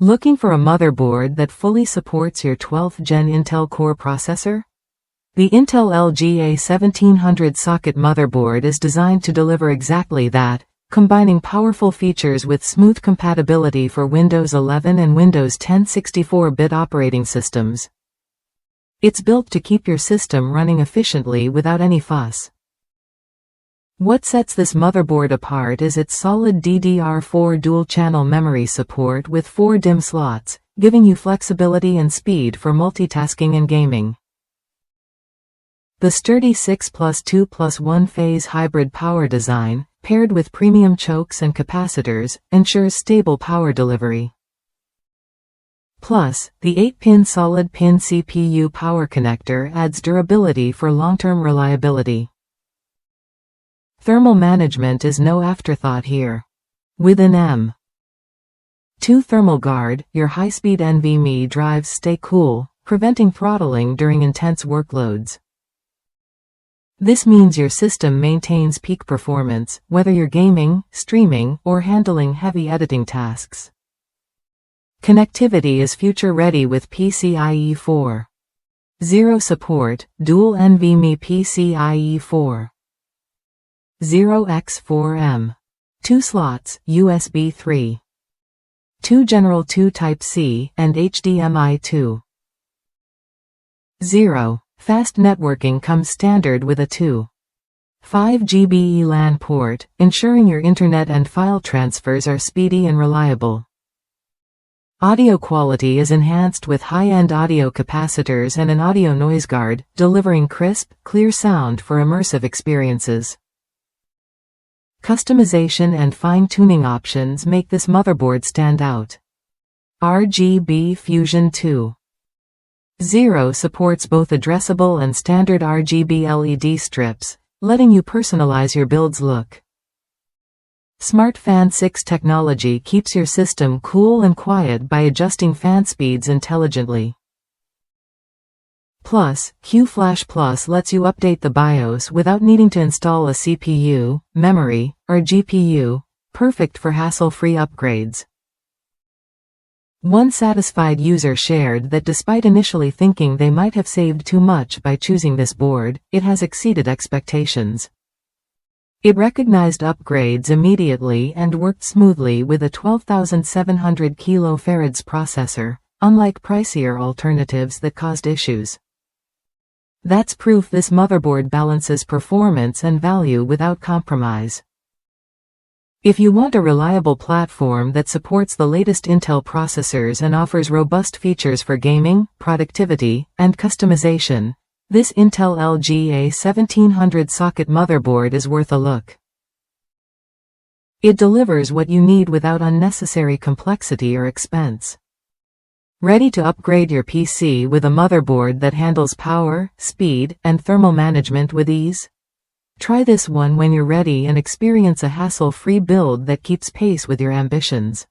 Looking for a motherboard that fully supports your 12th Gen Intel Core processor? The Intel LGA 1700 socket motherboard is designed to deliver exactly that, combining powerful features with smooth compatibility for Windows 11 and Windows 10 64-bit operating systems. It's built to keep your system running efficiently without any fuss. What sets this motherboard apart is its solid DDR4 dual-channel memory support with 4 DIMM slots, giving you flexibility and speed for multitasking and gaming. The sturdy 6+2+1 phase hybrid power design, paired with premium chokes and capacitors, ensures stable power delivery. Plus, the 8-pin solid-pin CPU power connector adds durability for long-term reliability. Thermal management is no afterthought here. With an M.2 Thermal Guard, your high-speed NVMe drives stay cool, preventing throttling during intense workloads. This means your system maintains peak performance, whether you're gaming, streaming, or handling heavy editing tasks. Connectivity is future-ready with PCIe 4.0 support, dual NVMe PCIe 4.0x4M. 2 slots, USB 3. 2 General 2 Type-C, and HDMI 2.0. Fast networking comes standard with a 2.5 GB LAN port, ensuring your internet and file transfers are speedy and reliable. Audio quality is enhanced with high-end audio capacitors and an audio noise guard, delivering crisp, clear sound for immersive experiences. Customization and fine-tuning options make this motherboard stand out. RGB Fusion 2.0 supports both addressable and standard RGB LED strips, letting you personalize your build's look. Smart Fan 6 technology keeps your system cool and quiet by adjusting fan speeds intelligently. Plus, Q-Flash Plus lets you update the BIOS without needing to install a CPU, memory, or GPU, perfect for hassle-free upgrades. One satisfied user shared that despite initially thinking they might have saved too much by choosing this board, it has exceeded expectations. It recognized upgrades immediately and worked smoothly with a 12,700 kFarads processor, unlike pricier alternatives that caused issues. That's proof this motherboard balances performance and value without compromise. If you want a reliable platform that supports the latest Intel processors and offers robust features for gaming, productivity, and customization, this Intel LGA 1700 socket motherboard is worth a look. It delivers what you need without unnecessary complexity or expense. Ready to upgrade your PC with a motherboard that handles power, speed, and thermal management with ease? Try this one when you're ready and experience a hassle-free build that keeps pace with your ambitions.